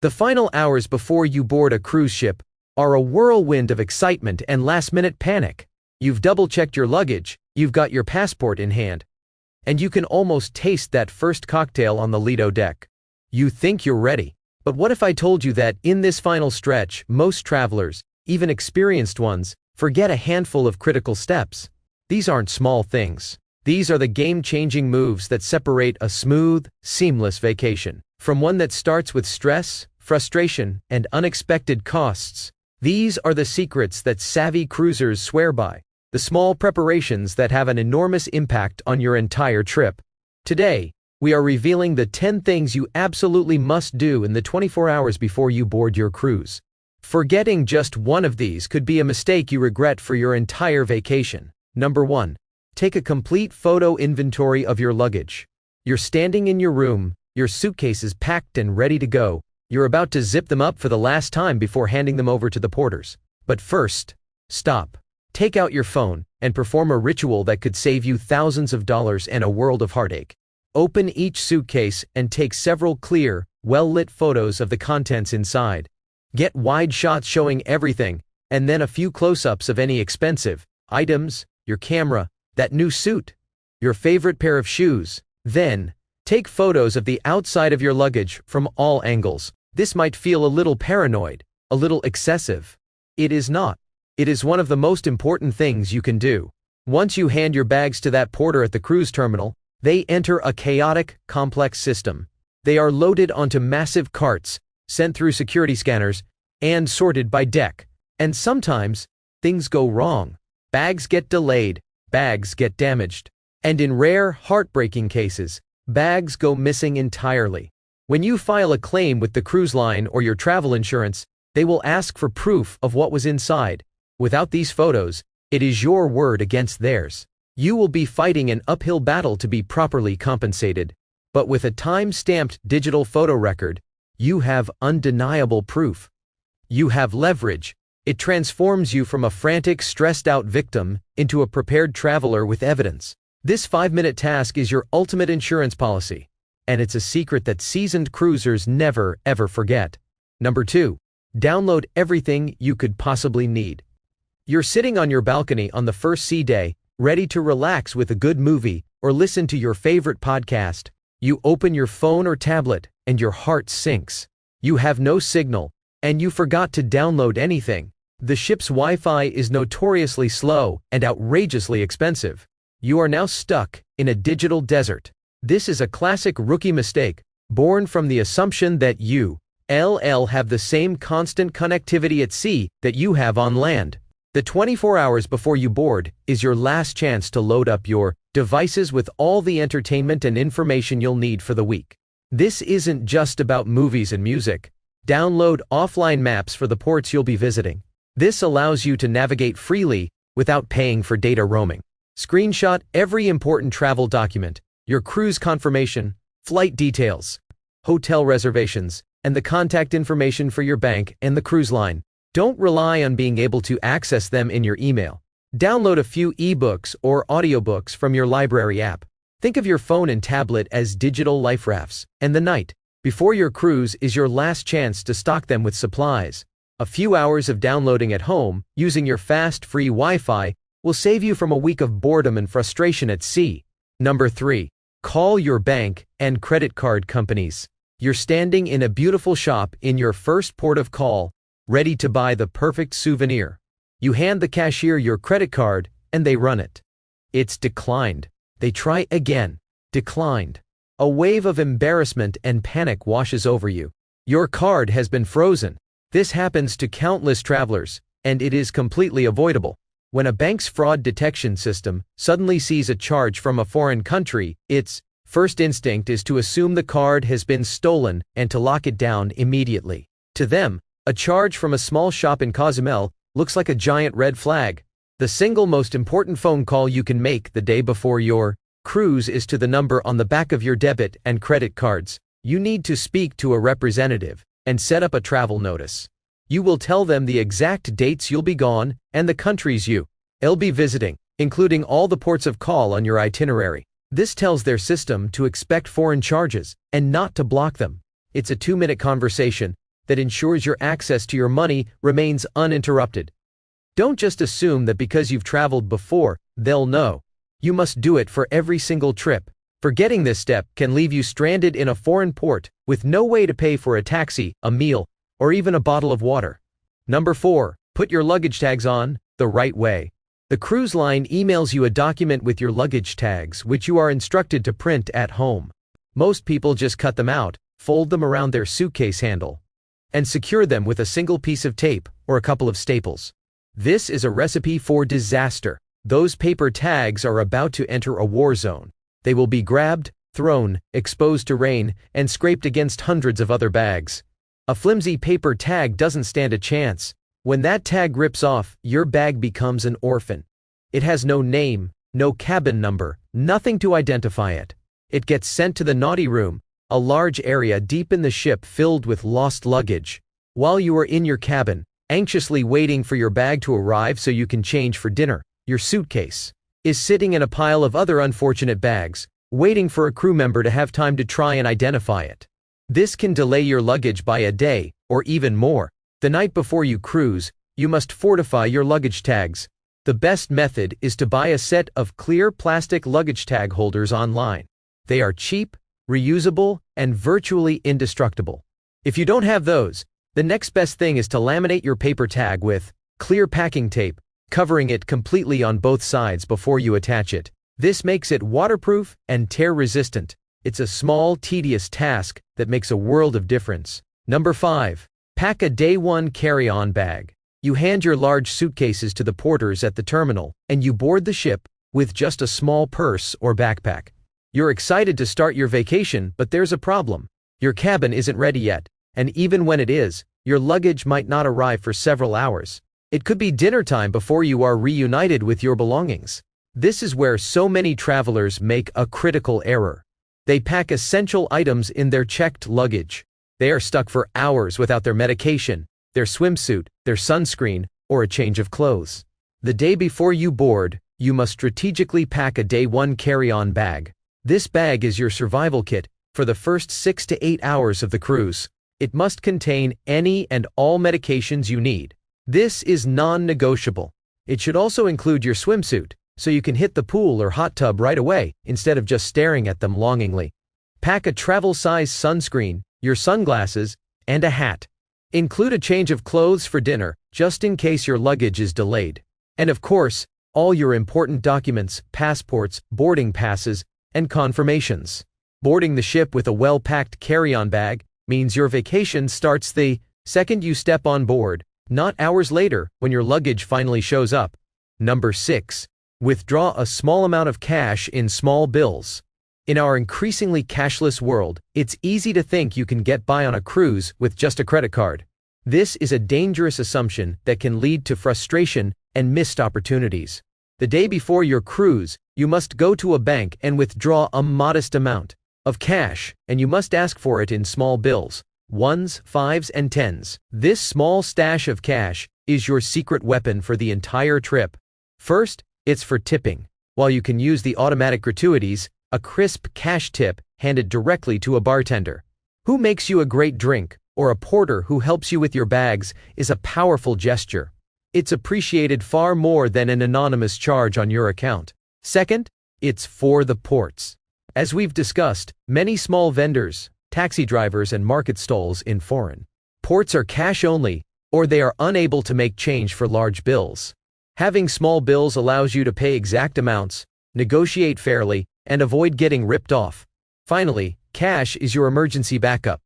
The final hours before you board a cruise ship are a whirlwind of excitement and last-minute panic. You've double-checked your luggage, you've got your passport in hand, and you can almost taste that first cocktail on the Lido deck. You think you're ready. But what if I told you that in this final stretch, most travelers, even experienced ones, forget a handful of critical steps? These aren't small things. These are the game-changing moves that separate a smooth, seamless vacation from one that starts with stress, frustration, and unexpected costs. These are the secrets that savvy cruisers swear by, the small preparations that have an enormous impact on your entire trip. Today, we are revealing the 10 things you absolutely must do in the 24 hours before you board your cruise. Forgetting just one of these could be a mistake you regret for your entire vacation. Number 1. Take a complete photo inventory of your luggage. You're standing in your room, your suitcase is packed and ready to go. You're about to zip them up for the last time before handing them over to the porters. But first, stop. Take out your phone and perform a ritual that could save you thousands of dollars and a world of heartache. Open each suitcase and take several clear, well-lit photos of the contents inside. Get wide shots showing everything, and then a few close-ups of any expensive items, your camera, that new suit, your favorite pair of shoes. Then, take photos of the outside of your luggage from all angles. This might feel a little paranoid, a little excessive. It is not. It is one of the most important things you can do. Once you hand your bags to that porter at the cruise terminal, they enter a chaotic, complex system. They are loaded onto massive carts, sent through security scanners, and sorted by deck. And sometimes, things go wrong. Bags get delayed, bags get damaged, and in rare, heartbreaking cases, bags go missing entirely. When you file a claim with the cruise line or your travel insurance, they will ask for proof of what was inside. Without these photos, it is your word against theirs. You will be fighting an uphill battle to be properly compensated. But with a time-stamped digital photo record, you have undeniable proof. You have leverage. It transforms you from a frantic, stressed-out victim into a prepared traveler with evidence. This 5-minute task is your ultimate insurance policy, and it's a secret that seasoned cruisers never, ever forget. Number 2. Download everything you could possibly need. You're sitting on your balcony on the first sea day, ready to relax with a good movie or listen to your favorite podcast. You open your phone or tablet, and your heart sinks. You have no signal, and you forgot to download anything. The ship's Wi-Fi is notoriously slow and outrageously expensive. You are now stuck in a digital desert. This is a classic rookie mistake, born from the assumption that you have the same constant connectivity at sea that you have on land. The 24 hours before you board is your last chance to load up your devices with all the entertainment and information you'll need for the week. This isn't just about movies and music. Download offline maps for the ports you'll be visiting. This allows you to navigate freely without paying for data roaming. Screenshot every important travel document, your cruise confirmation, flight details, hotel reservations, and the contact information for your bank and the cruise line. Don't rely on being able to access them in your email. Download a few ebooks or audiobooks from your library app. Think of your phone and tablet as digital life rafts, and the night before your cruise is your last chance to stock them with supplies. A few hours of downloading at home, using your fast, free Wi-Fi, will save you from a week of boredom and frustration at sea. Number 3. Call your bank and credit card companies. You're standing in a beautiful shop in your first port of call, ready to buy the perfect souvenir. You hand the cashier your credit card, and they run it. It's declined. They try again. Declined. A wave of embarrassment and panic washes over you. Your card has been frozen. This happens to countless travelers, and it is completely avoidable. When a bank's fraud detection system suddenly sees a charge from a foreign country, its first instinct is to assume the card has been stolen and to lock it down immediately. To them, a charge from a small shop in Cozumel looks like a giant red flag. The single most important phone call you can make the day before your cruise is to the number on the back of your debit and credit cards. You need to speak to a representative and set up a travel notice. You will tell them the exact dates you'll be gone and the countries you'll be visiting, including all the ports of call on your itinerary. This tells their system to expect foreign charges and not to block them. It's a 2-minute conversation, that ensures your access to your money remains uninterrupted. Don't just assume that because you've traveled before, they'll know. You must do it for every single trip. Forgetting this step can leave you stranded in a foreign port with no way to pay for a taxi, a meal, or even a bottle of water. Number 4. Put your luggage tags on the right way. The cruise line emails you a document with your luggage tags, which you are instructed to print at home. Most people just cut them out, fold them around their suitcase handle, and secure them with a single piece of tape or a couple of staples. This is a recipe for disaster. Those paper tags are about to enter a war zone. They will be grabbed, thrown, exposed to rain, and scraped against hundreds of other bags. A flimsy paper tag doesn't stand a chance. When that tag rips off, your bag becomes an orphan. It has no name, no cabin number, nothing to identify it. It gets sent to the naughty room, a large area deep in the ship filled with lost luggage. While you are in your cabin, anxiously waiting for your bag to arrive so you can change for dinner, your suitcase is sitting in a pile of other unfortunate bags, waiting for a crew member to have time to try and identify it. This can delay your luggage by a day, or even more. The night before you cruise, you must fortify your luggage tags. The best method is to buy a set of clear plastic luggage tag holders online. They are cheap, reusable, and virtually indestructible. If you don't have those, the next best thing is to laminate your paper tag with clear packing tape, covering it completely on both sides before you attach it. This makes it waterproof and tear-resistant. It's a small, tedious task that makes a world of difference. Number 5. Pack a day one carry-on bag. You hand your large suitcases to the porters at the terminal, and you board the ship with just a small purse or backpack. You're excited to start your vacation, but there's a problem. Your cabin isn't ready yet, and even when it is, your luggage might not arrive for several hours. It could be dinner time before you are reunited with your belongings. This is where so many travelers make a critical error. They pack essential items in their checked luggage. They are stuck for hours without their medication, their swimsuit, their sunscreen, or a change of clothes. The day before you board, you must strategically pack a day one carry-on bag. This bag is your survival kit for the first 6 to 8 hours of the cruise. It must contain any and all medications you need. This is non-negotiable. It should also include your swimsuit, so you can hit the pool or hot tub right away instead of just staring at them longingly. Pack a travel-size sunscreen, your sunglasses, and a hat. Include a change of clothes for dinner, just in case your luggage is delayed. And of course, all your important documents, passports, boarding passes, and confirmations. Boarding the ship with a well-packed carry-on bag means your vacation starts the second you step on board, not hours later when your luggage finally shows up. Number 6. Withdraw a small amount of cash in small bills. In our increasingly cashless world, it's easy to think you can get by on a cruise with just a credit card. This is a dangerous assumption that can lead to frustration and missed opportunities. The day before your cruise, you must go to a bank and withdraw a modest amount of cash, and you must ask for it in small bills, 1s, 5s, and 10s. This small stash of cash is your secret weapon for the entire trip. First, it's for tipping. While you can use the automatic gratuities, a crisp cash tip handed directly to a bartender who makes you a great drink, or a porter who helps you with your bags, is a powerful gesture. It's appreciated far more than an anonymous charge on your account. Second, it's for the ports. As we've discussed, many small vendors, taxi drivers, and market stalls in foreign ports are cash only, or they are unable to make change for large bills. Having small bills allows you to pay exact amounts, negotiate fairly, and avoid getting ripped off. Finally, cash is your emergency backup.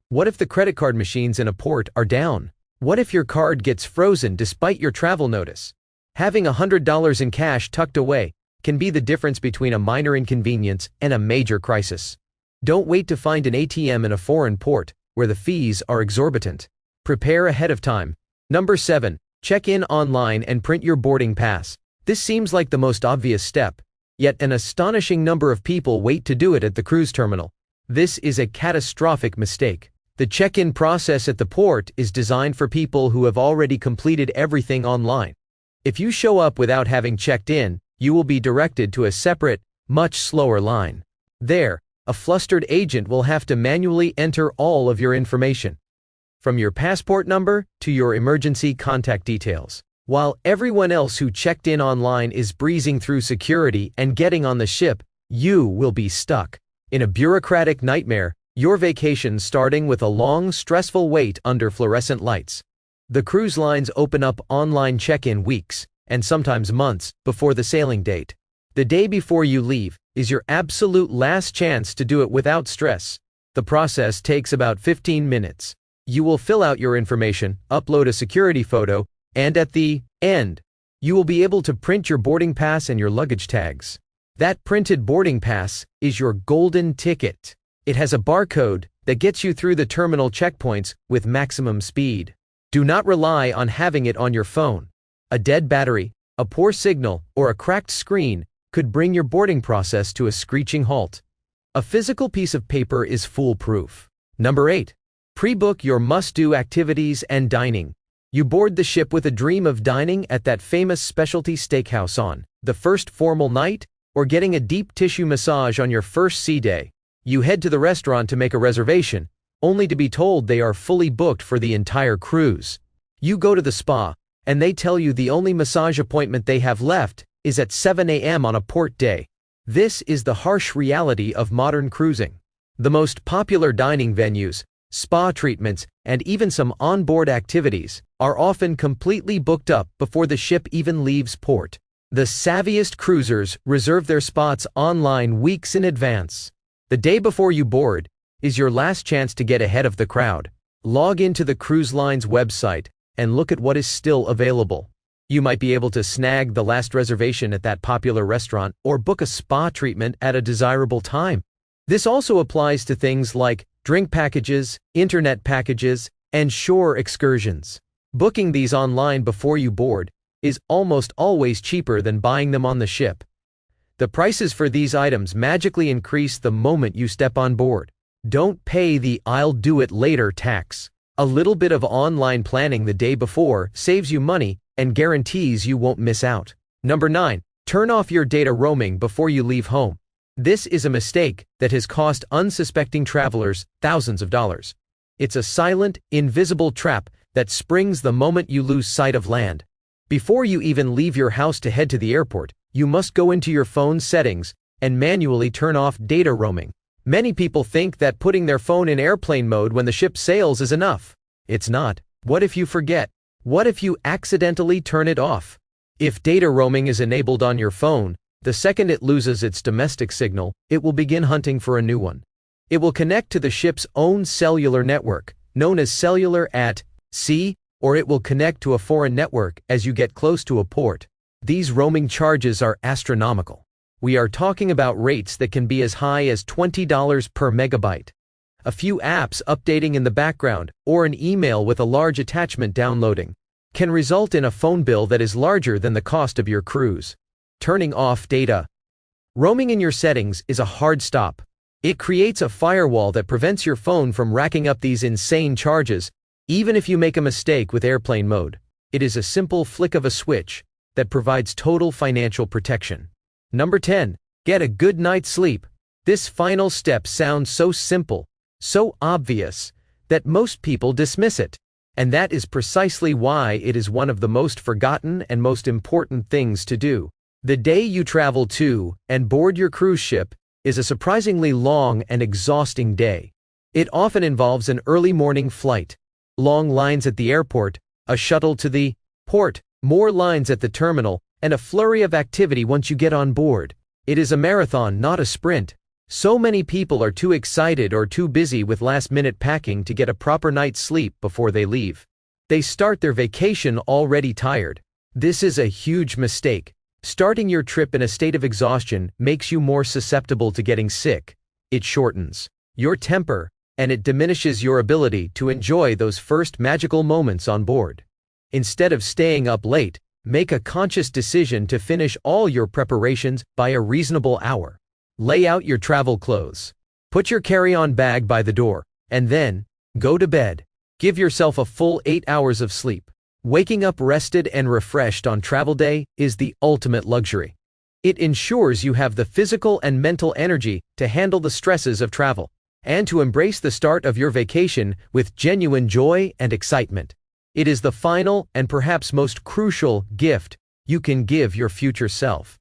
What if the credit card machines in a port are down? What if your card gets frozen despite your travel notice? Having $100 in cash tucked away can be the difference between a minor inconvenience and a major crisis. Don't wait to find an ATM in a foreign port, where the fees are exorbitant. Prepare ahead of time. Number 7. Check in online and print your boarding pass. This seems like the most obvious step, yet an astonishing number of people wait to do it at the cruise terminal. This is a catastrophic mistake. The check-in process at the port is designed for people who have already completed everything online. If you show up without having checked in, you will be directed to a separate, much slower line. There, a flustered agent will have to manually enter all of your information. from your passport number to your emergency contact details. While everyone else who checked in online is breezing through security and getting on the ship, you will be stuck in a bureaucratic nightmare, your vacation starting with a long, stressful wait under fluorescent lights. The cruise lines open up online check-in weeks, and sometimes months, before the sailing date. The day before you leave is your absolute last chance to do it without stress. The process takes about 15 minutes. You will fill out your information, upload a security photo, and at the end, you will be able to print your boarding pass and your luggage tags. That printed boarding pass is your golden ticket. It has a barcode that gets you through the terminal checkpoints with maximum speed. Do not rely on having it on your phone. A dead battery, a poor signal, or a cracked screen could bring your boarding process to a screeching halt. A physical piece of paper is foolproof. Number 8. Pre-book your must-do activities and dining. You board the ship with a dream of dining at that famous specialty steakhouse on the first formal night, or getting a deep tissue massage on your first sea day. You head to the restaurant to make a reservation, only to be told they are fully booked for the entire cruise. You go to the spa, and they tell you the only massage appointment they have left is at 7 a.m. on a port day. This is the harsh reality of modern cruising. The most popular dining venues, spa treatments, and even some onboard activities are often completely booked up before the ship even leaves port. The savviest cruisers reserve their spots online weeks in advance. The day before you board is your last chance to get ahead of the crowd. Log into the cruise line's website and look at what is still available. You might be able to snag the last reservation at that popular restaurant or book a spa treatment at a desirable time. This also applies to things like drink packages, internet packages, and shore excursions. Booking these online before you board is almost always cheaper than buying them on the ship. The prices for these items magically increase the moment you step on board. Don't pay the "I'll do it later" tax. A little bit of online planning the day before saves you money and guarantees you won't miss out. Number 9. Turn off your data roaming before you leave home. This is a mistake that has cost unsuspecting travelers thousands of dollars. It's a silent, invisible trap that springs the moment you lose sight of land. Before you even leave your house to head to the airport, you must go into your phone's settings and manually turn off data roaming. Many people think that putting their phone in airplane mode when the ship sails is enough. It's not. What if you forget? What if you accidentally turn it off? If data roaming is enabled on your phone, the second it loses its domestic signal, it will begin hunting for a new one. It will connect to the ship's own cellular network, known as cellular at sea, or it will connect to a foreign network as you get close to a port. These roaming charges are astronomical. We are talking about rates that can be as high as $20 per megabyte. A few apps updating in the background, or an email with a large attachment downloading, can result in a phone bill that is larger than the cost of your cruise. Turning off data roaming in your settings is a hard stop. It creates a firewall that prevents your phone from racking up these insane charges, even if you make a mistake with airplane mode. It is a simple flick of a switch that provides total financial protection. Number 10. Get a good night's sleep. This final step sounds so simple, so obvious, that most people dismiss it. And that is precisely why it is one of the most forgotten and most important things to do. The day you travel to and board your cruise ship is a surprisingly long and exhausting day. It often involves an early morning flight, long lines at the airport, a shuttle to the port, more lines at the terminal, and a flurry of activity once you get on board. It is a marathon, not a sprint. So many people are too excited or too busy with last-minute packing to get a proper night's sleep before they leave. They start their vacation already tired. This is a huge mistake. Starting your trip in a state of exhaustion makes you more susceptible to getting sick. It shortens your temper, and it diminishes your ability to enjoy those first magical moments on board. Instead of staying up late, make a conscious decision to finish all your preparations by a reasonable hour. Lay out your travel clothes. Put your carry-on bag by the door, and then go to bed. Give yourself a full 8 hours of sleep. Waking up rested and refreshed on travel day is the ultimate luxury. It ensures you have the physical and mental energy to handle the stresses of travel. and to embrace the start of your vacation with genuine joy and excitement. It is the final and perhaps most crucial gift you can give your future self.